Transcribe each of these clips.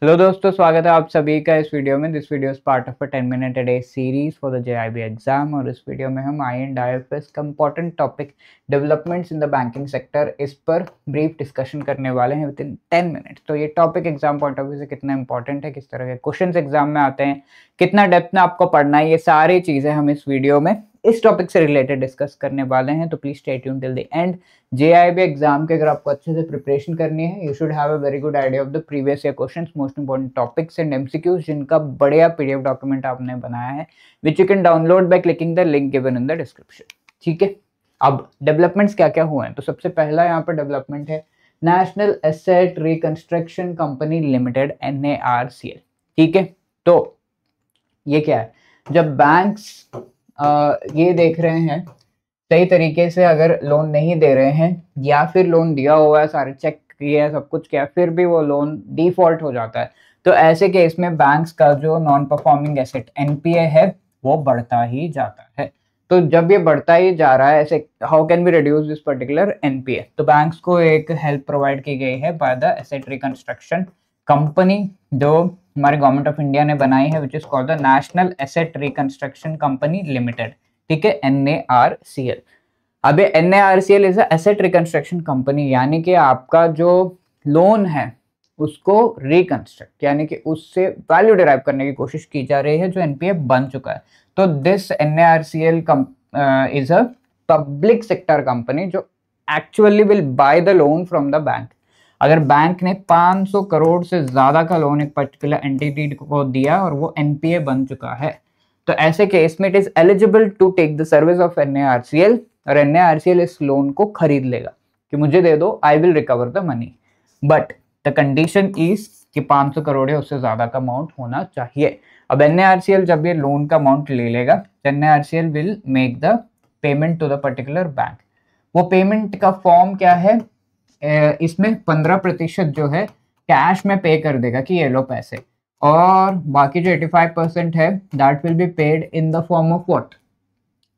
Hello दोस्तों, स्वागत है आप सभी का इस वीडियो में। This video is part of a 10 minute a day series for the JIB exam. और इस वीडियो में हम आई एंड आईएफएस का important topic developments in the banking sector इस पर ब्रीफ डिस्कशन करने वाले हैं विद इन 10 मिनट। तो ये topic exam point of view से कितना इंपॉर्टेंट है, किस तरह के क्वेश्चन एग्जाम में आते हैं, कितना डेप्थ में आपको पढ़ना है, ये सारी चीजें हम इस वीडियो में इस टॉपिक से रिलेटेड डिस्कस करने वाले हैं। तो please stay tune till the end. JIB exam के अगर आपको अच्छे से प्रिपरेशन करनी है, you should have a very good idea of the previous year questions, most important topics and MCQs, जिनका बढ़िया पीडीएफ डॉक्यूमेंट आपने बनाया है which you can download by clicking the link given in the description. ठीक है, अब developments क्या क्या हुए हैं। तो सबसे पहला यहाँ पर डेवलपमेंट है national asset reconstruction company limited, NARCL। ठीक है, तो ये क्या है, जब बैंक्स ये देख रहे हैं सही तरीके से अगर लोन नहीं दे रहे हैं, या फिर लोन दिया हुआ है, सारे चेक किया है, सब कुछ किया, फिर भी वो लोन डिफॉल्ट हो जाता है, तो ऐसे केस में बैंक्स का जो नॉन परफॉर्मिंग एसेट NPA है वो बढ़ता ही जाता है। तो जब ये बढ़ता ही जा रहा है, ऐसे how can be reduce this particular NPA, तो बैंक्स को एक हेल्प प्रोवाइड की गई है by the asset reconstruction company, जो हमारे गवर्नमेंट ऑफ इंडिया ने बनाई है, विच is called the national asset reconstruction company limited. ठीक है, NARCL। अब ये NARCL is asset reconstruction company, यानी कि आपका जो लोन है उसको रिकंस्ट्रक्ट, यानी कि उससे वैल्यू डिराइव करने की कोशिश की जा रही है जो NPA बन चुका है। तो this NARCL is a public sector company जो actually will buy the loan from the bank. अगर बैंक ने 500 करोड़ से ज्यादा का लोन एक पर्टिकुलर एंटिटी को दिया और वो NPA बन चुका है, तो ऐसे केस में it is eligible to take the service of NARCL, और NARCL इस लोन को खरीद लेगा कि मुझे दे दो, I will recover the money, but the condition is कि 500 करोड़ या उससे ज्यादा का अमाउंट होना चाहिए। अब NARCL जब ये लोन का अमाउंट ले लेगा, NARCL will make the payment to the particular bank. वो पेमेंट का फॉर्म क्या है, इसमें 15% जो है कैश में पे कर देगा कि ये लो पैसे, और बाकी जो 85% है that will be paid in the form of what,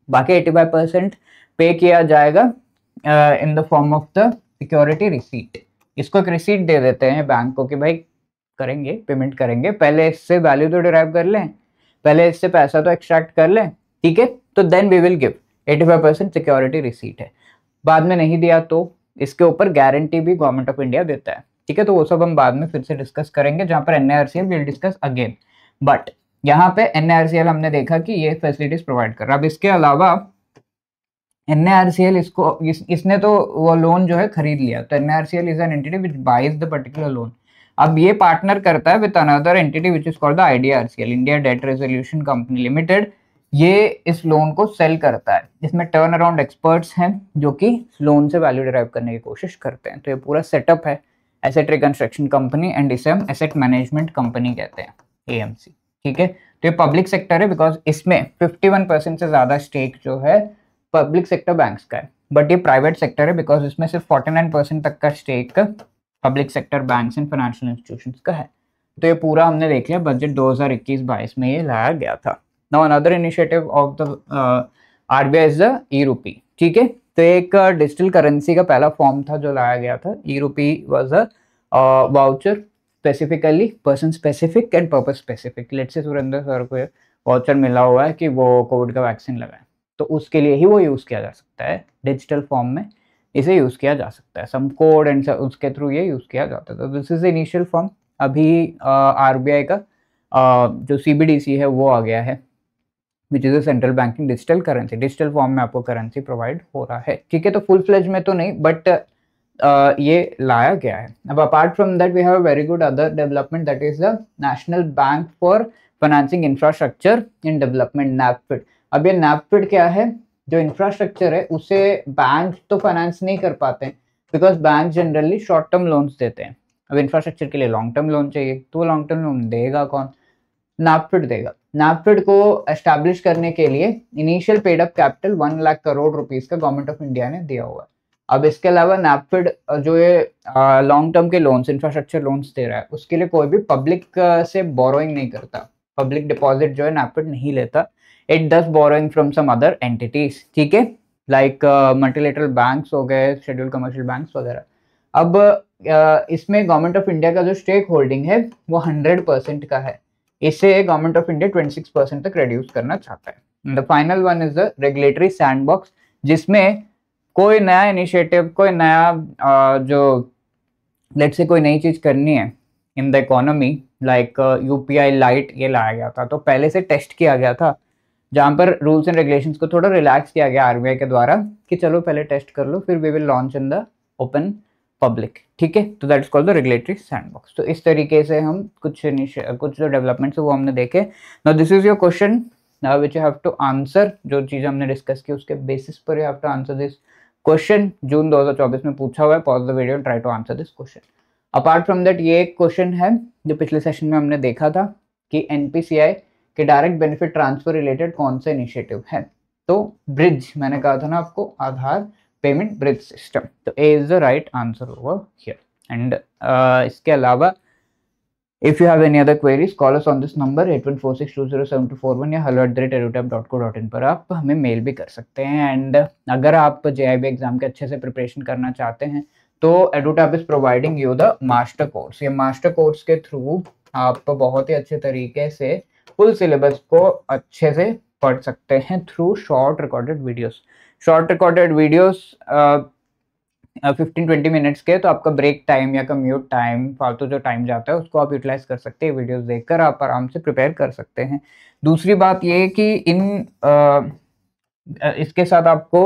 बाकी 85% पे किया जाएगा in the form of the security receipt. इसको एक रिसीट दे देते हैं बैंक को कि भाई करेंगे, पेमेंट करेंगे, पहले इससे वैल्यू तो डिराइव कर लें, पहले इससे पैसा तो एक्सट्रैक्ट कर लें। ठीक है, तो then we will give 85% security receipt है। बाद में नहीं दिया तो इसके ऊपर गारंटी भी गवर्नमेंट ऑफ इंडिया देता है। ठीक है, तो वो सब हम बाद में फिर से डिस्कस करेंगे, जहां पर NARCL will discuss again. But यहाँ पे NARCL हमने देखा कि ये फैसिलिटीज प्रोवाइड कर रहा है। अब इसके अलावा NARCL इसने तो वो लोन जो है खरीद लिया, तो NARCL is an entity which buys the particular loan. अब ये पार्टनर करता है with another entity which is called the IDRCL, India debt resolution company limited. ये इस लोन को सेल करता है। इसमें टर्न अराउंड एक्सपर्ट्स हैं जो कि लोन से वैल्यू डिराइव करने की कोशिश करते हैं। तो ये पूरा सेटअप है एसेट रिकंस्ट्रक्शन कंपनी, एंड इसे हम एसेट मैनेजमेंट कंपनी कहते हैं, AMC। ठीक है, तो ये पब्लिक सेक्टर है बिकॉज इसमें 51% से ज्यादा स्टेक जो है पब्लिक सेक्टर बैंक्स का है, बट ये प्राइवेट सेक्टर है बिकॉज इसमें सिर्फ 49% तक का stake public sector banks and financial institutions का है। तो ये पूरा हमने देख लिया, बजट 2021-22 में ये लाया गया था। Now another initiative of the RBI is the e-rupee। ठीक है, तो एक डिजिटल करेंसी का पहला फॉर्म था जो लाया गया था। e-rupee was a voucher, specifically person specific and purpose specific. Let's say Surendra sir को वाउचर मिला हुआ है कि वो कोविड का वैक्सीन लगाए, तो उसके लिए ही वो यूज किया जा सकता है, डिजिटल फॉर्म में इसे यूज किया जा सकता है, सम कोड एंड उसके थ्रू ये यूज किया जाता है। तो दिस इज इनिशियल फॉर्म। अभी RBI का जो CBDC है वो आ गया है, which is a central banking digital currency. Digital form में आपको करेंसी प्रोवाइड हो रहा है। ठीक है, तो फुल फ्लेज में तो नहीं, बट ये लाया गया है। अब apart from that we have a very good other development, that is the national bank for financing infrastructure in development, NABFID। अब ये NABFID क्या है, जो इंफ्रास्ट्रक्चर है उसे बैंक तो फाइनेंस नहीं कर पाते हैं because bank generally short term loans देते हैं। अब इंफ्रास्ट्रक्चर के लिए लॉन्ग टर्म लोन चाहिए, तो लॉन्ग टर्म लोन देगा कौन, NABFID देगा। NABFID को एस्टैब्लिश करने के लिए initial paid up capital 1 lakh crore rupees का गवर्नमेंट ऑफ इंडिया ने दिया हुआ है। अब इसके अलावा NABFID जो ये लॉन्ग टर्म के लोन्स, इंफ्रास्ट्रक्चर लोन्स दे रहा है, उसके लिए कोई भी पब्लिक से बोरोइंग नहीं करता, पब्लिक डिपॉजिट जो है NABFID नहीं लेता। It does borrowing from some other entities. ठीक है, लाइक मल्टीलेटरल बैंक्स हो गए, शेड्यूल्ड कमर्शियल बैंक्स वगैरह। अब इसमें गवर्नमेंट ऑफ इंडिया का जो स्टेक होल्डिंग है वो 100% का है। इसे गवर्नमेंट ऑफ इंडिया 26% तक रिड्यूस करना चाहता है। The final one is the regulatory sandbox, जिसमें कोई नया इनिशिएटिव, कोई नया जो लेट्स से कोई नई चीज करनी है in the economy, like UPI light, ये लाया गया था। तो पहले से टेस्ट किया गया था, जहां पर रूल्स एंड रेगुलेशंस को थोड़ा रिलैक्स किया गया आरबीआई के द्वारा कि चलो पहले टेस्ट कर लो, फिर we will launch in the open public. ठीक है, तो that is called the regulatory sandbox. तो इस तरीके से हम कुछ जो डेवलपमेंट्स है वो हमने देखे। Now this is your question which you have to answer. जो चीज़ हमने डिस्कस की उसके बेसिस पर you have to answer this question. June 2024 में पूछा हुआ है। Pause the video and try to answer this question. Apart from that, ये एक क्वेश्चन है जो पिछले सेशन में हमने देखा था कि एनपीसीआई के डायरेक्ट बेनिफिट ट्रांसफर रिलेटेड कौन सा इनिशिएटिव है। तो ब्रिज, मैंने कहा था ना आपको, आधार पेमेंट ब्रिज सिस्टम। तो A is the right answer over here. And इसके अलावा if you have any other queries, call us on this number 8146207241 या hello@edutap.co.in पर आप हमें मेल भी कर सकते हैं। एंड अगर आप जेआईबी एग्जाम के अच्छे से प्रिपरेशन करना चाहते हैं तो एडुटैप is providing you the master course. ये मास्टर कोर्स के थ्रू आप बहुत ही अच्छे तरीके से फुल सिलेबस को अच्छे से पढ़ सकते हैं through short recorded videos. Short recorded videos 15-20 minutes के, तो आपका ब्रेक टाइम या कम्यूट टाइम, फालतू जो टाइम जाता है उसको आप यूटिलाइज कर सकते हैं। वीडियोस देखकर आप आराम से प्रिपेयर कर सकते हैं। दूसरी बात ये कि इसके साथ आपको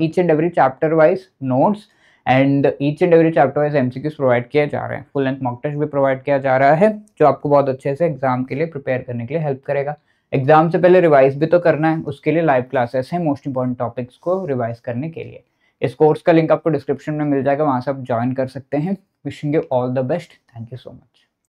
each and every chapter wise notes and each and every chapter wise MCQs provide किए जा रहे हैं। फुल लेंथ मॉक टेस्ट भी प्रोवाइड किया जा रहा है, जो आपको बहुत अच्छे से एग्जाम के लिए प्रिपेयर करने के लिए हेल्प करेगा। एग्जाम से पहले रिवाइज भी तो करना है, उसके लिए लाइव क्लासेस हैं मोस्ट इंपॉर्टेंट टॉपिक्स को रिवाइज करने के लिए। इस कोर्स का लिंक आपको डिस्क्रिप्शन में मिल जाएगा, वहां से आप ज्वाइन कर सकते हैं। Wishing you all the best. Thank you so much.